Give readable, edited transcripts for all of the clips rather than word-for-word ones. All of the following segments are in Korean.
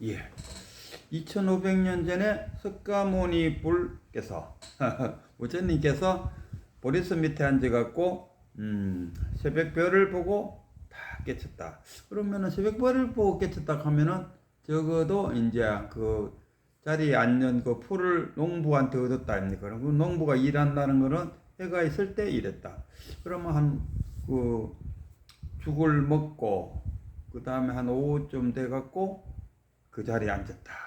예. 2500년 전에 석가모니 불께서 부처님께서 보리스 밑에 앉아갖고 새벽별을 보고 다 깨쳤다. 그러면은 새벽별을 보고 깨쳤다 하면은 적어도 이제 그 자리에 앉는 그 풀을 농부한테 얻었다 아닙니까? 그 농부가 일한다는 거는 해가 있을 때 일했다. 그러면 한 죽을 먹고 그 다음에 한 오후쯤 돼갖고 그 자리에 앉았다.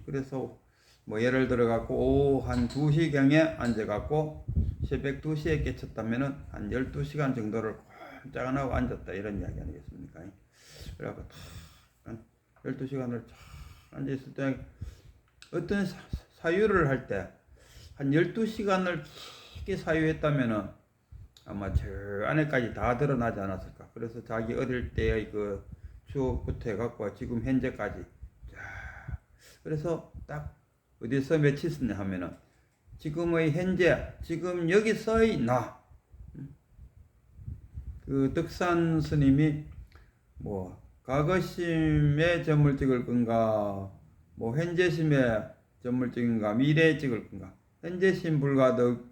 그래서 뭐 예를 들어 갖고 오후 한 2시경에 앉아갖고 새벽 2시에 깨쳤다면은 한 12시간 정도를 꼼짝 안 하고 앉았다 이런 이야기 아니겠습니까? 그래갖고 한 12시간을 쫙 앉아있을 때 어떤 사유를 할 때 한 12시간을 깊게 사유했다면은 아마 저 안에까지 다 드러나지 않았을까. 그래서 자기 어릴 때의 그 추억부터 해갖고 지금 현재까지 그래서 딱 어디서 며칠 쓰냐 하면은 지금의 현재, 지금 여기서의 나. 그 덕산 스님이 뭐 과거심에 점을 찍을 건가, 뭐 현재심에 점을 찍은가, 미래에 찍을 건가. 현재심 불가득,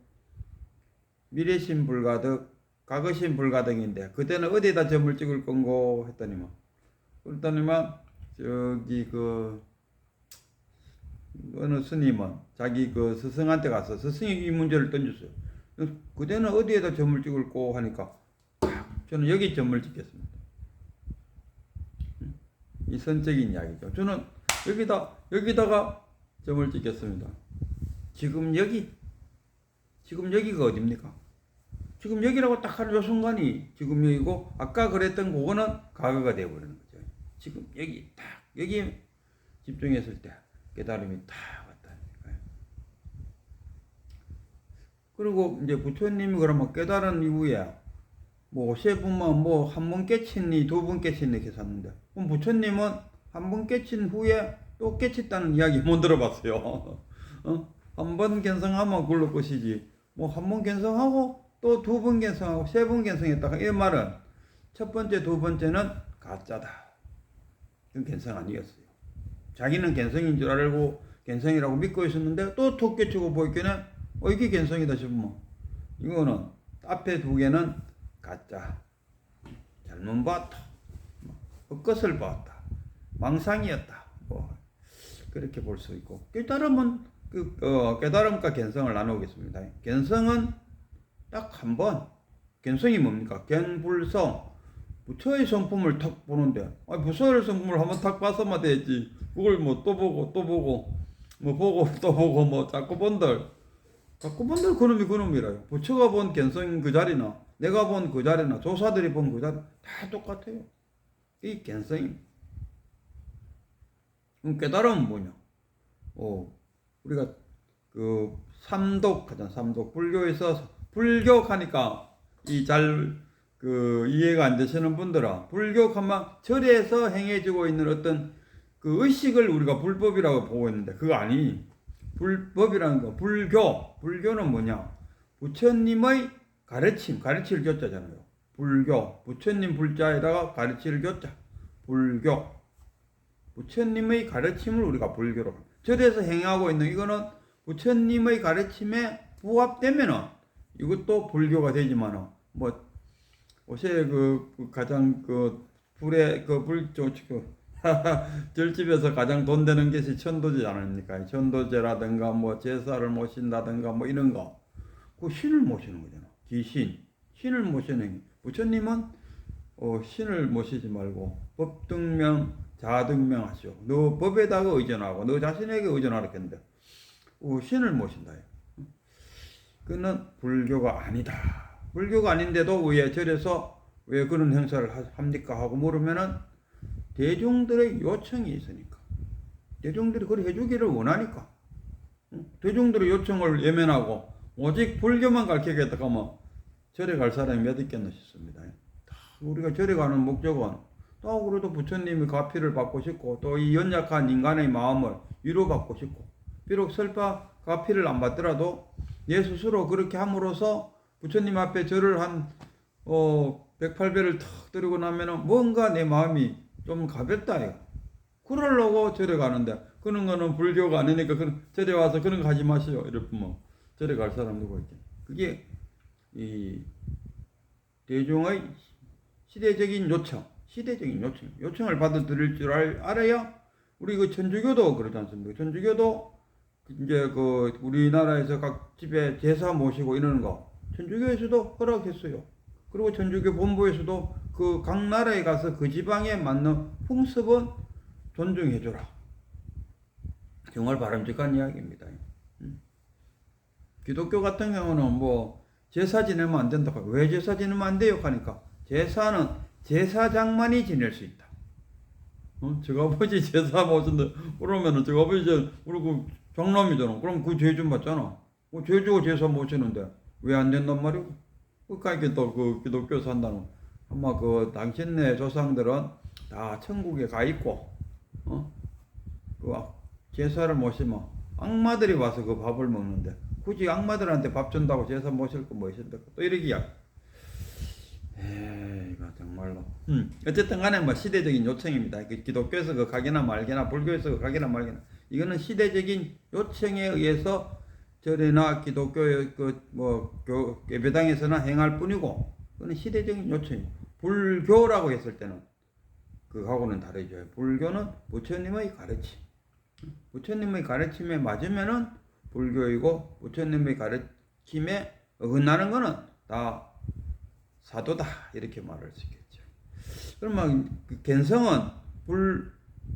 미래심 불가득, 과거심 불가득인데 그때는 어디에다 점을 찍을 건고 했더니만 그랬더니만 저기 그 어느 스님은 자기 그 스승한테 가서 스승이 이 문제를 던졌어요. 그대는 어디에다 점을 찍을고 하니까 저는 여기 점을 찍겠습니다. 이 선적인 이야기죠. 저는 여기다가 점을 찍겠습니다. 지금 여기가 어딥니까? 지금 여기라고 딱 하는 요 순간이 지금 여기고 아까 그랬던 그거는 과거가 되어버리는 거죠. 지금 여기 집중했을 때 깨달음이 다 왔다니까요. 그리고 이제 부처님이 그러면 깨달은 이후에 뭐 세 분만 뭐 한 번 깨치니 두 번 깨치니 계셨는데 그럼 부처님은 한 번 깨친 후에 또 깨쳤다는 이야기 못 들어봤어요. 한 번 견성하면 그걸로 끝이지. 뭐 한 번 견성하고 또 두 번 견성하고 세 번 견성했다. 이 말은 첫 번째, 두 번째는 가짜다. 이건 견성 아니었어요. 자기는 견성인 줄 알고 견성이라고 믿고 있었는데 또 톡 깨치고 보이기는 이게 견성이다 싶으면 이거는 앞에 두 개는 가짜. 잘못 봤다. 헛것을 봤다. 망상이었다. 뭐 그렇게 볼 수 있고 깨달음은 깨달음과 견성을 나누겠습니다. 견성은 딱 한 번. 견성이 뭡니까? 견불성. 부처의 성품을 탁 보는데, 부처의 성품을 한번 탁 봐서만 되지. 그걸 뭐 또 보고, 뭐 보고, 또 보고, 뭐 자꾸 본들 그놈이라요. 부처가 본 견성 그 자리나, 내가 본 그 자리나, 조사들이 본 그 자리, 다 똑같아요. 이 견성입니다. 그럼 깨달음은 뭐냐? 우리가 그 삼독 하잖아. 삼독. 불교에서 불교하니까 이해가 안 되시는 분들은 불교하면 절에서 행해지고 있는 어떤 그 의식을 우리가 불법이라고 보고 있는데 그거 아니. 불법이라는 거 불교는 뭐냐? 부처님의 가르칠 교자잖아요. 불교. 부처님 불자에다가 가르칠 교자. 불교. 부처님의 가르침을 우리가 불교로 절에서 행하고 있는 이거는 부처님의 가르침에 부합되면은 이것도 불교가 되지만은 뭐 요새 가장 불에 절집에서 가장 돈 되는 것이 천도제 아닙니까? 천도제라든가 뭐 제사를 모신다든가 뭐 이런 거. 그 신을 모시는 거잖아. 신을 모시는 부처님은 신을 모시지 말고 법등명, 자등명 하시오. 너 법에다가 의존하고 너 자신에게 의존하라 했는데 신을 모신다. 그는 불교가 아니다. 불교가 아닌데도 왜 절에서 왜 그런 행사를 합니까? 하고 물으면은 대중들의 요청이 있으니까. 대중들이 그걸 해주기를 원하니까. 대중들의 요청을 예면하고 오직 불교만 가르치겠다 하면 절에 갈 사람이 몇 있겠나 싶습니다. 우리가 절에 가는 목적은 또 그래도 부처님의 가피를 받고 싶고 또 이 연약한 인간의 마음을 위로받고 싶고 비록 설파 가피를 안 받더라도 내 스스로 그렇게 함으로써 부처님 앞에 절을 한 108배를 턱 들고 나면은 뭔가 내 마음이 좀 가볍다. 그러려고 절에 가는데 그런 거는 불교가 아니니까 절에 와서 그런 거 하지 마세요. 이러면 절에 갈 사람 누가 있겠. 그게 이 대중의 시대적인 요청을 받아들일 줄 알아야 우리 그 천주교도 그러지 않습니까? 천주교도 이제 그 우리나라에서 각 집에 제사 모시고 이러는 거 천주교에서도 허락했어요. 그리고 천주교 본부에서도 그 각 나라에 가서 그 지방에 맞는 풍습은 존중해줘라. 정말 바람직한 이야기입니다. 기독교 같은 경우는 뭐 제사 지내면 안 된다고. 왜 제사 지내면 안 돼요? 하니까 제사는 제사장만이 지낼 수 있다. 제가 아버지 제사 모신다 그러면은 제가 아버지 우리 그 장남이잖아. 그럼 그 죄 좀 받잖아. 죄 주고 제사 모시는데 왜 안 된단 말이고? 그러니까 또 그 기독교 산다는 아마 그 당신네 조상들은 다 천국에 가 있고 그 제사를 모시면 악마들이 와서 그 밥을 먹는데 굳이 악마들한테 밥 준다고 제사 모실 거 뭐 있습니까? 또 이러기야. 이거 정말로. 어쨌든 간에 뭐 시대적인 요청입니다. 그 기독교에서 그 가게나 말게나 불교에서 그 가게나 말게나 이거는 시대적인 요청에 의해서 절이나 기독교의 그뭐 예배당에서나 행할 뿐이고 그거는 시대적인 요청이고 불교라고 했을 때는 그하고는 다르죠. 불교는 부처님의 가르침. 부처님의 가르침에 맞으면은 불교이고 부처님의 가르침에 어긋나는 거는 다 사도다 이렇게 말할 수 있겠죠. 그러면 그 견성은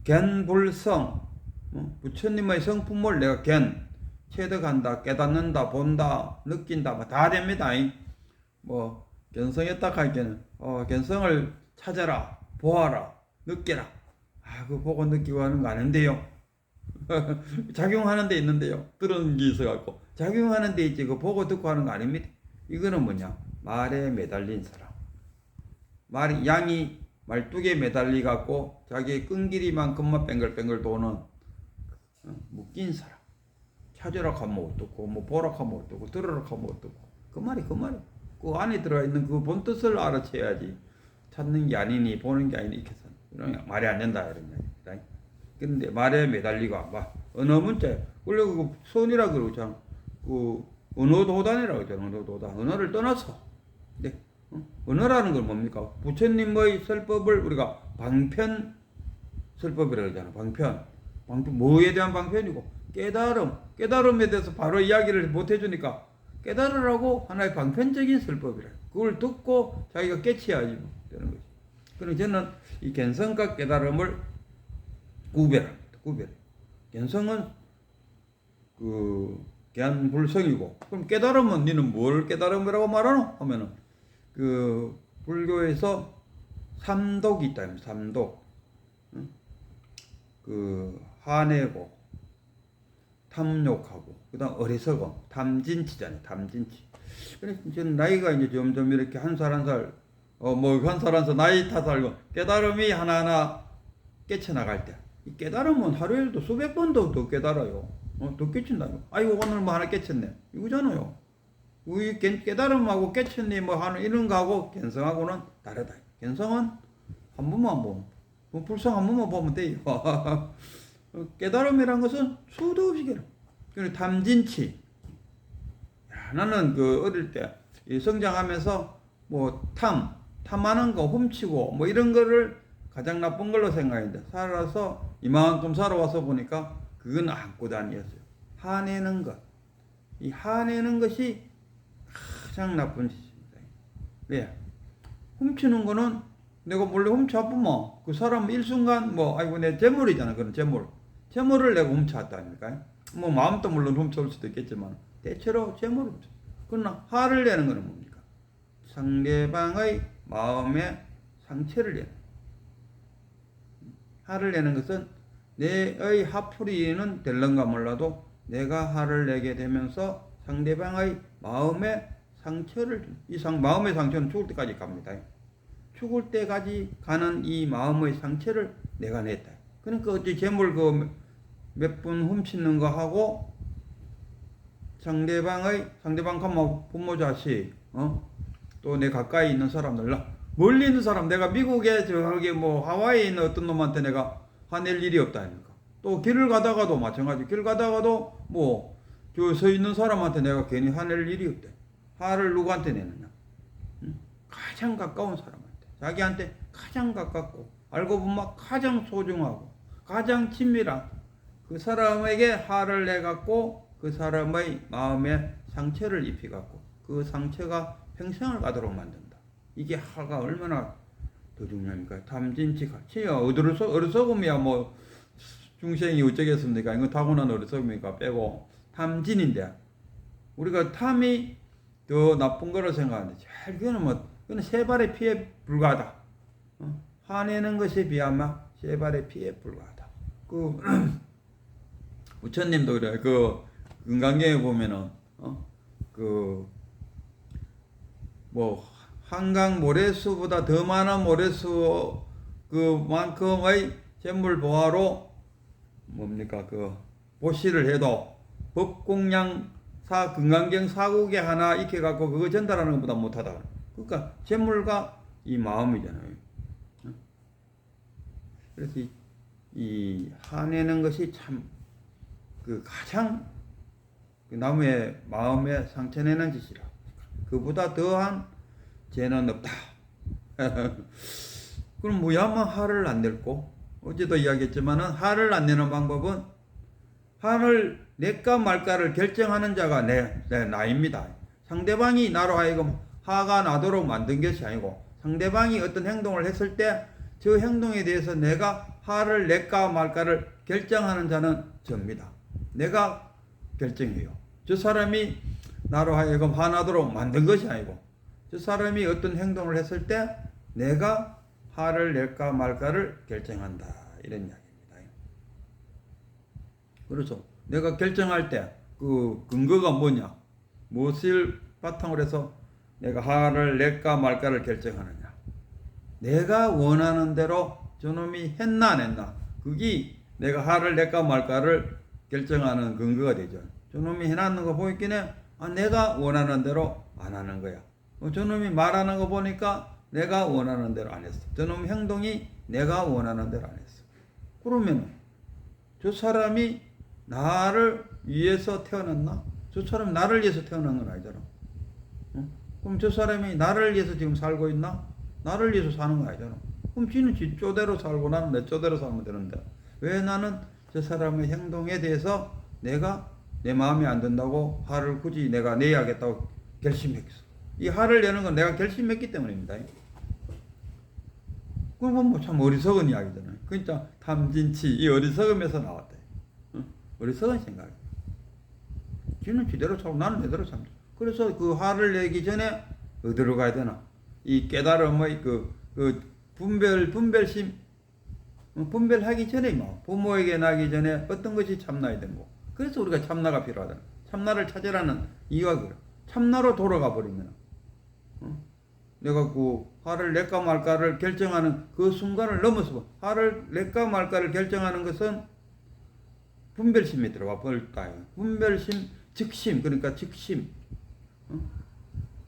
견불성 부처님의 성품을 내가 체득한다, 깨닫는다, 본다, 느낀다 뭐 다 됩니다. 뭐 견성했다 할 때는 견성을 찾아라, 보아라, 느껴라. 그거 보고 느끼고 하는 거 아닌데요. 작용하는 데 있는데요. 들은 게 있어갖고 작용하는 데 있지 그 보고 듣고 하는 거 아닙니다. 이거는 뭐냐? 말에 매달린 사람. 양이 말뚝에 매달리 갖고 자기의 끈기리만큼만 뱅글뱅글 도는 묶인 사람. 찾으라 하면 어떻고 뭐 보라 하면 어떻고 들으라 하면 어떻고 그 말이 그 안에 들어가 있는 그 본 뜻을 알아채야지. 찾는 게 아니니 보는 게 아니니 이렇게 해서 말이 안 된다 이런 거야. 근데 말에 매달리가 막 언어 문자 원래 그 선이라 그러잖아. 그 언어도단이라고 하잖아. 언어를 떠나서 네. 언어라는 건 뭡니까? 부처님의 설법을 우리가 방편 설법이라고 하잖아. 방편 뭐에 대한 방편이고 깨달음에 대해서 바로 이야기를 못 해주니까 깨달으라고 하나의 방편적인 설법이라. 그걸 듣고 자기가 깨치야지 뭐 되는 거지. 그래서 저는 이 견성과 깨달음을 구별. 견성은 그 견불성이고 그럼 깨달음은 니는 뭘 깨달음이라고 말하노? 하면은 그 불교에서 삼독이 있다. 삼독. 그 화내고 탐욕하고 그다음 어리석음, 탐진치잖아요. 탐진치. 그래서 저는 나이가 이제 점점 이렇게 한 살 한 살 나이 탓하고 깨달음이 하나하나 깨쳐나갈 때 이 깨달음은 하루에도 수백 번도 더 깨달아요. 더 깨친다요. 아이고 오늘 뭐 하나 깨쳤네. 이거잖아요. 우리 깨달음하고 깨쳤니 뭐 하는 이런 거하고 견성하고는 다르다. 견성은 한 번만 보면 불성 한 번만 보면 돼요. 깨달음이란 것은 수도 없이 깨달음. 그리고 탐진치. 나는 그 어릴 때 성장하면서 뭐 탐하는 거 훔치고 뭐 이런 거를 가장 나쁜 걸로 생각했는데 살아서 이만큼 살아와서 보니까 그건 아무것도 아니었어요. 화내는 것. 이 화내는 것이 가장 나쁜 짓입니다. 왜? 훔치는 거는 내가 몰래 훔쳐보면 그 사람 일순간 뭐 아이고 내 재물이잖아. 그런 재물을 내가 훔쳐왔다 아닙니까? 뭐 마음도 물론 훔쳐올 수도 있겠지만 대체로 재물을 훔쳐. 그러나 화를 내는 거는 뭡니까? 상대방의 마음에 상처를 내는. 화를 내는 것은 내의 화풀이는 될런가 몰라도 내가 화를 내게 되면서 상대방의 마음에 상처를 마음의 상처는 죽을 때까지 갑니다. 죽을 때까지 가는 이 마음의 상처를 내가 냈다. 그러니까 어찌 재물 그 몇 분 훔치는 거 하고 상대방 가면 부모 자식 또 내 가까이 있는 사람들 멀리 있는 사람 내가 미국에 저기 뭐 하와이에 있는 어떤 놈한테 내가 화낼 일이 없다 아닙니까? 또 길을 가다가도 마찬가지. 길 가다가도 뭐 저 서 있는 사람한테 내가 괜히 화낼 일이 없대. 화를 누구한테 내느냐? 응? 가장 가까운 사람한테. 자기한테 가장 가깝고 알고 보면 가장 소중하고 가장 친밀한 그 사람에게 화를 내갖고 그 사람의 마음에 상처를 입히갖고 그 상처가 평생을 가도록 만든다. 이게 화가 얼마나 더 중요합니까? 탐진치 같이요. 어리석음이야 뭐 중생이 어쩌겠습니까? 이거 타고난 어리석음이니까 빼고 탐진인데 우리가 탐이 더 나쁜 거로 생각하는데 잘 그거는 세 발의 피에 불과하다. 화내는 것에 비하면 세 발의 피에 불과하다. 그 부처님도 그래. 그 금강경에 보면은 그 뭐 한강 모래수보다 더 많은 모래수 그만큼의 재물 보화로 뭡니까 그 보시를 해도 법공양 금강경 사국에 하나 익혀 갖고 그거 전달하는 것보다 못하다. 그러니까 재물과 이 마음이잖아요. 그래서 이 화내는 것이 참 그 가장 그 남의 마음에 상처내는 짓이라. 그보다 더한 죄는 없다. 그럼 뭐야만 화를 안 낼고 어제도 이야기했지만은 화를 안 내는 방법은 화를 낼까 말까를 결정하는 자가 나입니다. 상대방이 나로 하여금 화가 나도록 만든 것이 아니고 상대방이 어떤 행동을 했을 때 저 행동에 대해서 내가 화를 낼까 말까를 결정하는 자는 저입니다. 내가 결정해요. 저 사람이 나로 하여금 화나도록 만든 것이 아니고 저 사람이 어떤 행동을 했을 때 내가 화를 낼까 말까를 결정한다. 이런 이야기입니다. 그래서 내가 결정할 때 그 근거가 뭐냐? 무엇을 바탕으로 해서 내가 화를 낼까 말까를 결정하느냐? 내가 원하는 대로 저놈이 했나 안 했나? 그게 내가 화를 낼까 말까를 결정하는 근거가 되죠. 저놈이 해놨는 거 보이기에 내가 원하는 대로 안 하는 거야. 저놈이 말하는 거 보니까 내가 원하는 대로 안 했어. 저놈 행동이 내가 원하는 대로 안 했어. 그러면 저 사람이 나를 위해서 태어났나? 저 사람이 나를 위해서 태어난 건 아니잖아. 그럼 저 사람이 나를 위해서 지금 살고 있나? 나를 위해서 사는 거 아니잖아. 그럼 지는 지 쪼대로 살고 나는 내 쪼대로 살면 되는데 왜 나는 저 사람의 행동에 대해서 내가 내 마음에 안 든다고 화를 굳이 내가 내야겠다고 결심했어. 이 화를 내는 건 내가 결심했기 때문입니다. 그건 뭐 참 어리석은 이야기잖아요. 그러니까 탐진치 이 어리석음에서 나왔대. 어리석은 생각. 지는 지대로 살고 나는 내대로 삽니다. 그래서 그 화를 내기 전에 어디로 가야 되나? 이 깨달음의 그 분별심 분별하기 전에 뭐 부모에게 나기 전에 어떤 것이 참나야 되고 그래서 우리가 참나가 필요하다. 참나를 찾으라는 이유가 그래. 참나로 돌아가 버리면 내가 그 화를 낼까 말까를 결정하는 그 순간을 넘어서 화를 낼까 말까를 결정하는 것은 분별심이 들어와 버렸다. 분별심, 즉심 그러니까 즉심,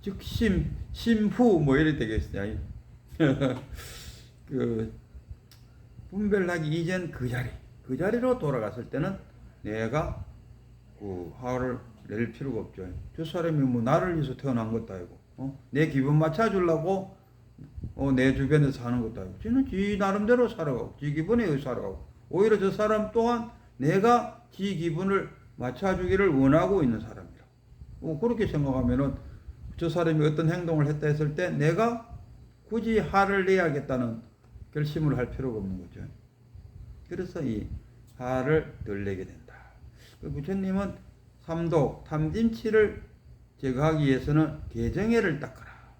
즉심, 심후 뭐 이래 되겠어요. 그 분별하기 이전 그 자리로 돌아갔을 때는 내가 그 화를 낼 필요가 없죠. 저 사람이 뭐 나를 위해서 태어난 것도 아니고, 내 기분 맞춰주려고 내 주변에서 사는 것도 아니고, 지는 지 나름대로 살아가고, 지 기분에 의해서 살아가고, 오히려 저 사람 또한 내가 지 기분을 맞춰주기를 원하고 있는 사람이라. 그렇게 생각하면은 저 사람이 어떤 행동을 했다 했을 때 내가 굳이 화를 내야겠다는 결심을 할 필요가 없는 거죠. 그래서 이 화를 덜 내게 된다. 부처님은 삼독, 탐진치를 제거하기 위해서는 계정애를 닦아라.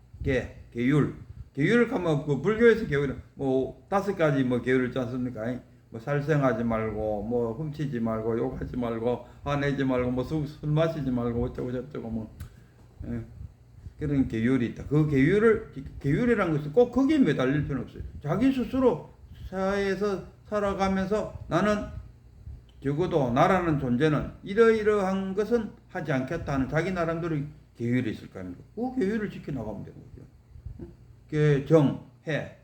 계율. 계율을 가면 그 불교에서 계율은 뭐 5가지 뭐 계율을 있지 않습니까? 뭐 살생하지 말고, 뭐 훔치지 말고, 욕하지 말고, 화내지 말고, 뭐 술 마시지 말고, 어쩌고 저쩌고 뭐 그런 계율이 있다. 그 계율이라는 것은 꼭 거기에 매달릴 필요는 없어요. 자기 스스로 사회에서 살아가면서 나는 적어도 나라는 존재는 이러이러한 것은 하지 않겠다는 자기 나름대로 계율이 있을 거 아닙니까? 그 계율을 지켜나가면 되는 거죠. 정, 해.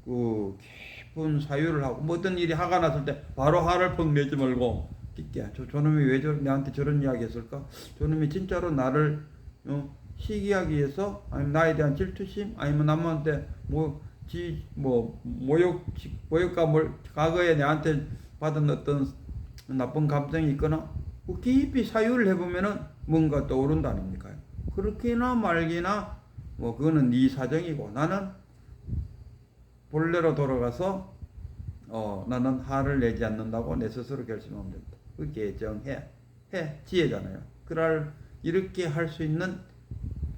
깊이 깊은 사유를 하고 뭐든 일이 화가 났을 때 바로 화를 펑 내지 말고 깊게 저놈이 왜 나한테 저런 이야기 했을까? 저놈이 진짜로 나를 시기하기 위해서 아니면 나에 대한 질투심 아니면 남한테 모욕과 과거에 내한테 받은 어떤 나쁜 감정이 있거나 깊이 사유를 해보면은 뭔가 떠오른다 아닙니까? 그렇게나 말기나 그거는 네 사정이고 나는 본래로 돌아가서 나는 화를 내지 않는다고 내 스스로 결심하면 된다. 그 개정해 지혜잖아요. 이렇게 할 수 있는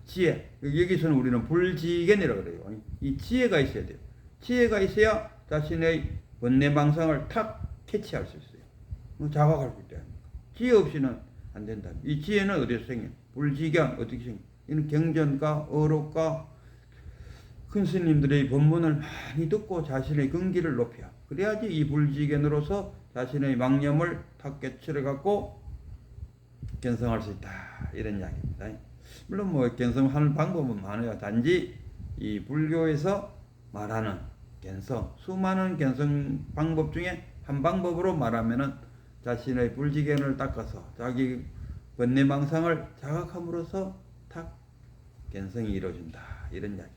지혜. 여기서는 우리는 불지견이라고 그래요. 이 지혜가 있어야 돼요. 지혜가 있어야 자신의 번뇌망상을 탁 캐치할 수 있어요. 자각할 수 있다. 지혜 없이는 안 된다. 이 지혜는 어디서 생겨? 불지견 어떻게 생겨? 이는 경전과 어록과 큰 스님들의 법문을 많이 듣고 자신의 근기를 높여. 그래야지 이 불지견으로서 자신의 망념을 탁 깨치려 갖고 견성할 수 있다. 이런 이야기입니다. 물론 견성하는 방법은 많아요. 단지 이 불교에서 말하는 견성, 수많은 견성 방법 중에 한 방법으로 말하면은 자신의 불지견을 닦아서 자기 번뇌망상을 자각함으로써 탁 견성이 이루어진다. 이런 이야기.